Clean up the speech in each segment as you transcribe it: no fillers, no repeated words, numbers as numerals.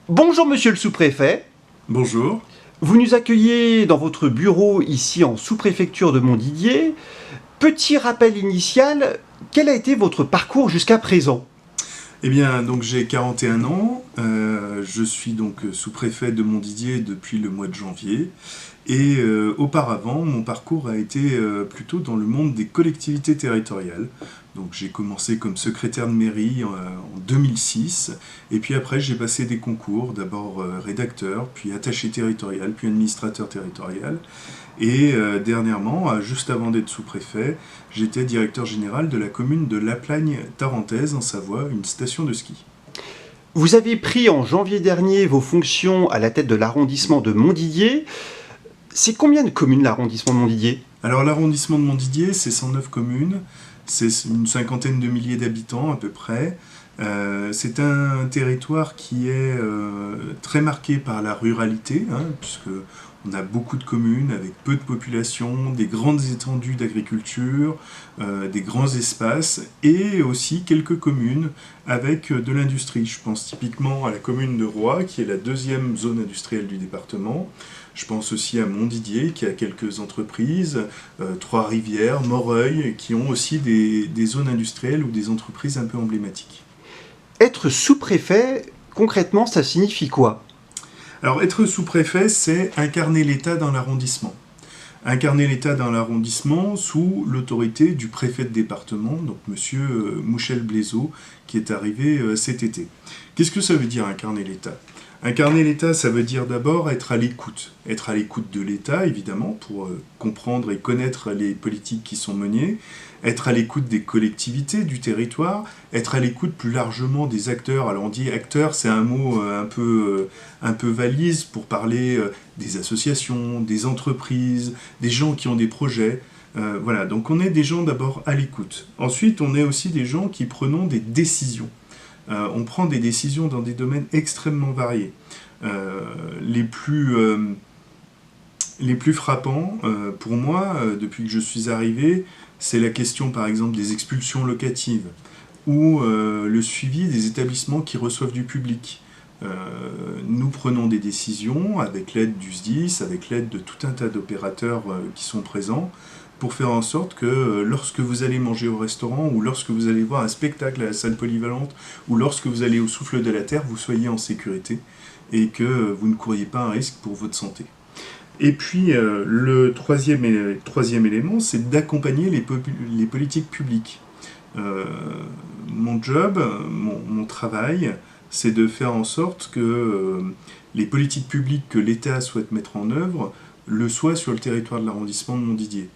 Bonjour monsieur le sous-préfet, Bonjour. vous nous accueillez dans votre bureau ici en sous-préfecture de Montdidier. Petit rappel initial, quel a été votre parcours jusqu'à présent? Eh bien, donc j'ai 41 ans, je suis donc sous-préfet de Montdidier depuis le mois de janvier, et auparavant, mon parcours a été plutôt dans le monde des collectivités territoriales. Donc j'ai commencé comme secrétaire de mairie en 2006, et puis après j'ai passé des concours, d'abord rédacteur, puis attaché territorial, puis administrateur territorial, et dernièrement, juste avant d'être sous-préfet, j'étais directeur général de la commune de La Plagne-Tarentaise en Savoie, une station de ski. Vous avez pris en janvier dernier vos fonctions à la tête de l'arrondissement de Montdidier. C'est combien de communes l'arrondissement de Montdidier? Alors l'arrondissement de Montdidier, c'est 109 communes, c'est une cinquantaine de milliers d'habitants à peu près. C'est un territoire qui est très marqué par la ruralité, hein, puisque on a beaucoup de communes avec peu de population, des grandes étendues d'agriculture, des grands espaces, et aussi quelques communes avec de l'industrie. Je pense typiquement à la commune de Roye, qui est la deuxième zone industrielle du département. Je pense aussi à Montdidier, qui a quelques entreprises, Trois-Rivières, Moreuil, qui ont aussi des zones industrielles ou des entreprises un peu emblématiques. Être sous-préfet, concrètement, ça signifie quoi? Alors, être sous-préfet, c'est incarner l'État dans l'arrondissement. Incarner l'État dans l'arrondissement sous l'autorité du préfet de département, donc monsieur Mouchel Blaiseau, qui est arrivé cet été. Qu'est-ce que ça veut dire incarner l'État? Incarner l'État, ça veut dire d'abord être à l'écoute. Être à l'écoute de l'État, évidemment, pour comprendre et connaître les politiques qui sont menées. Être à l'écoute des collectivités, du territoire. Être à l'écoute plus largement des acteurs. Alors on dit acteurs, c'est un mot un peu valise pour parler des associations, des entreprises, des gens qui ont des projets. Voilà, donc on est des gens d'abord à l'écoute. Ensuite, on est aussi des gens qui prenons des décisions. On prend des décisions dans des domaines extrêmement variés. Les plus frappants, pour moi, depuis que je suis arrivé, c'est la question, par exemple, des expulsions locatives ou le suivi des établissements qui reçoivent du public. Nous prenons des décisions avec l'aide du SDIS, avec l'aide de tout un tas d'opérateurs qui sont présents, pour faire en sorte que lorsque vous allez manger au restaurant, ou lorsque vous allez voir un spectacle à la salle polyvalente, ou lorsque vous allez au Souffle de la Terre, vous soyez en sécurité et que vous ne couriez pas un risque pour votre santé. Et puis le troisième élément, c'est d'accompagner les politiques publiques. Mon job, mon travail, c'est de faire en sorte que les politiques publiques que l'État souhaite mettre en œuvre le soient sur le territoire de l'arrondissement de Montdidier.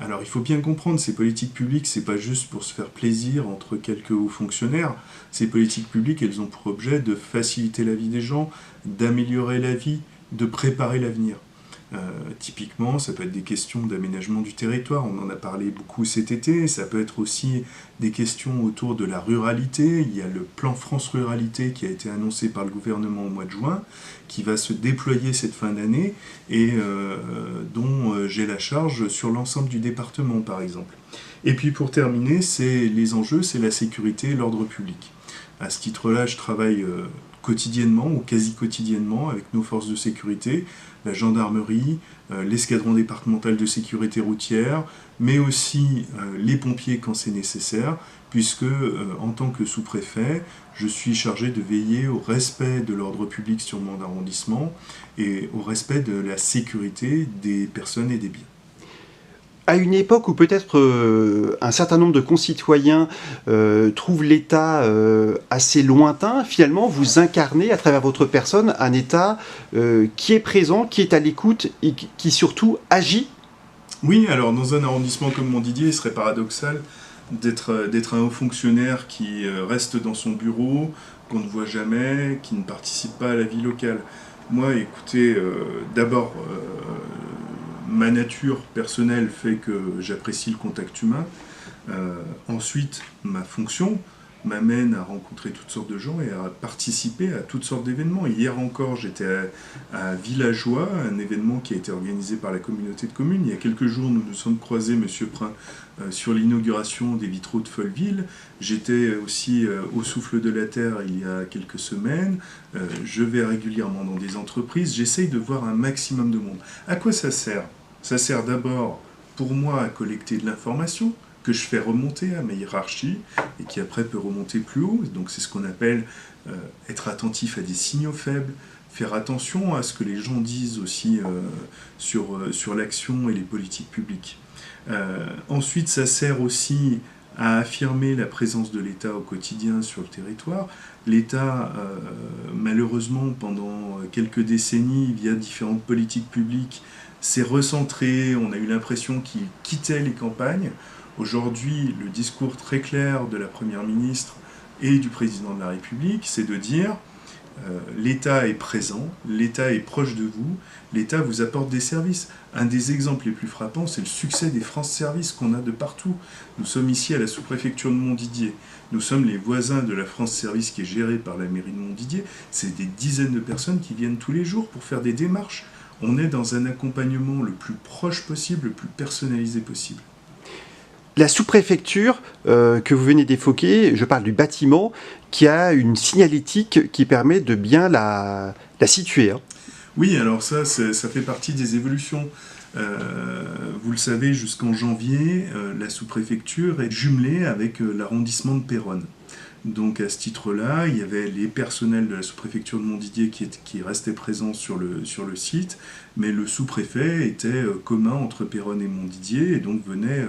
Alors il faut bien comprendre, ces politiques publiques, c'est pas juste pour se faire plaisir entre quelques hauts fonctionnaires. Ces politiques publiques, elles ont pour objet de faciliter la vie des gens, d'améliorer la vie, de préparer l'avenir. Typiquement, ça peut être des questions d'aménagement du territoire, on en a parlé beaucoup cet été, ça peut être aussi des questions autour de la ruralité. Il y a le plan France Ruralité qui a été annoncé par le gouvernement au mois de juin, qui va se déployer cette fin d'année et dont j'ai la charge sur l'ensemble du département par exemple. Et puis pour terminer, les enjeux, c'est la sécurité et l'ordre public. À ce titre-là, je travaille quotidiennement ou quasi quotidiennement avec nos forces de sécurité, la gendarmerie, l'escadron départemental de sécurité routière, mais aussi les pompiers quand c'est nécessaire, puisque en tant que sous-préfet, je suis chargé de veiller au respect de l'ordre public sur mon arrondissement et au respect de la sécurité des personnes et des biens. À une époque où peut-être un certain nombre de concitoyens trouvent l'État assez lointain, finalement, vous incarnez à travers votre personne un État qui est présent, qui est à l'écoute et qui surtout agit. Oui, alors dans un arrondissement comme Montdidier, il serait paradoxal d'être un haut fonctionnaire qui reste dans son bureau, qu'on ne voit jamais, qui ne participe pas à la vie locale. Moi, écoutez, d'abord, ma nature personnelle fait que j'apprécie le contact humain. Ensuite, ma fonction m'amène à rencontrer toutes sortes de gens et à participer à toutes sortes d'événements. Hier encore, j'étais à Villageois, un événement qui a été organisé par la communauté de communes. Il y a quelques jours, nous nous sommes croisés, Monsieur Prin, sur l'inauguration des vitraux de Folleville. J'étais aussi au Souffle de la Terre il y a quelques semaines. Je vais régulièrement dans des entreprises. J'essaye de voir un maximum de monde. À quoi ça sert ? Ça sert d'abord pour moi à collecter de l'information que je fais remonter à ma hiérarchie et qui après peut remonter plus haut. Donc c'est ce qu'on appelle être attentif à des signaux faibles, faire attention à ce que les gens disent aussi sur l'action et les politiques publiques. Ensuite, ça sert aussi à affirmer la présence de l'État au quotidien sur le territoire. L'État, malheureusement, pendant quelques décennies, via différentes politiques publiques, s'est recentré. On a eu l'impression qu'il quittait les campagnes. Aujourd'hui, le discours très clair de la Première ministre et du Président de la République, c'est de dire l'État est présent, l'État est proche de vous, l'État vous apporte des services. Un des exemples les plus frappants, c'est le succès des France Services qu'on a de partout. Nous sommes ici à la sous-préfecture de Montdidier. Nous sommes les voisins de la France Service qui est gérée par la mairie de Montdidier. C'est des dizaines de personnes qui viennent tous les jours pour faire des démarches. On est dans un accompagnement le plus proche possible, le plus personnalisé possible. La sous-préfecture que vous venez d'évoquer, je parle du bâtiment, qui a une signalétique qui permet de bien la situer. Hein. Oui, alors ça fait partie des évolutions. Vous le savez, jusqu'en janvier, la sous-préfecture est jumelée avec l'arrondissement de Péronne. Donc à ce titre-là, il y avait les personnels de la sous-préfecture de Montdidier qui restaient présents sur le site, mais le sous-préfet était commun entre Péronne et Montdidier et donc venait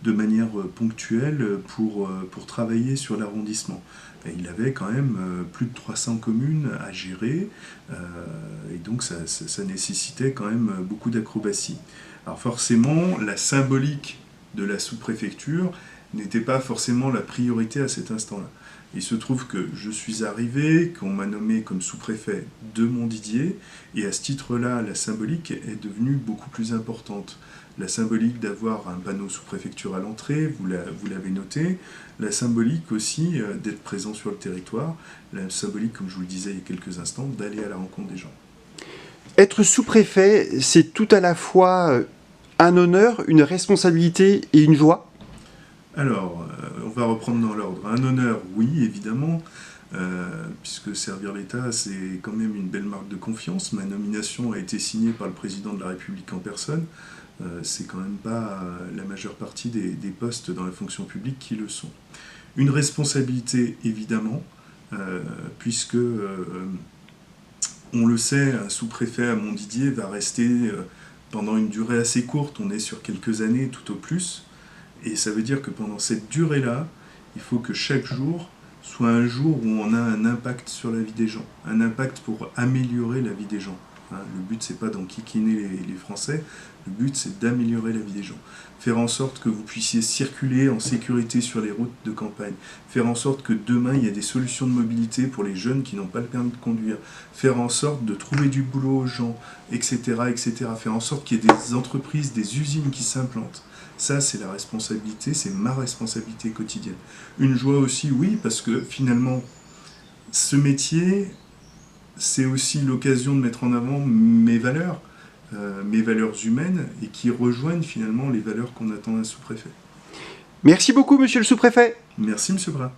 de manière ponctuelle pour travailler sur l'arrondissement. Et il avait quand même plus de 300 communes à gérer et donc ça nécessitait quand même beaucoup d'acrobatie. Alors forcément, la symbolique de la sous-préfecture n'était pas forcément la priorité à cet instant-là. Il se trouve que je suis arrivé, qu'on m'a nommé comme sous-préfet de Montdidier, et à ce titre-là, la symbolique est devenue beaucoup plus importante. La symbolique d'avoir un panneau sous-préfecture à l'entrée, vous l'avez noté, la symbolique aussi d'être présent sur le territoire, la symbolique, comme je vous le disais il y a quelques instants, d'aller à la rencontre des gens. Être sous-préfet, c'est tout à la fois un honneur, une responsabilité et une joie ? Alors, on va reprendre dans l'ordre. Un honneur, oui, évidemment, puisque servir l'État, c'est quand même une belle marque de confiance. Ma nomination a été signée par le président de la République en personne. C'est quand même pas la majeure partie des postes dans la fonction publique qui le sont. Une responsabilité, évidemment, puisque, on le sait, un sous-préfet à Montdidier va rester pendant une durée assez courte. On est sur quelques années tout au plus. Et ça veut dire que pendant cette durée-là, il faut que chaque jour soit un jour où on a un impact sur la vie des gens, un impact pour améliorer la vie des gens. Le but, c'est pas d'enquiquiner les Français, le but, c'est d'améliorer la vie des gens. Faire en sorte que vous puissiez circuler en sécurité sur les routes de campagne. Faire en sorte que demain, il y ait des solutions de mobilité pour les jeunes qui n'ont pas le permis de conduire. Faire en sorte de trouver du boulot aux gens, etc., etc. Faire en sorte qu'il y ait des entreprises, des usines qui s'implantent. Ça, c'est la responsabilité, c'est ma responsabilité quotidienne. Une joie aussi, oui, parce que finalement, ce métier, c'est aussi l'occasion de mettre en avant mes valeurs humaines, et qui rejoignent finalement les valeurs qu'on attend d'un sous-préfet. Merci beaucoup, monsieur le sous-préfet. Merci, monsieur Bras.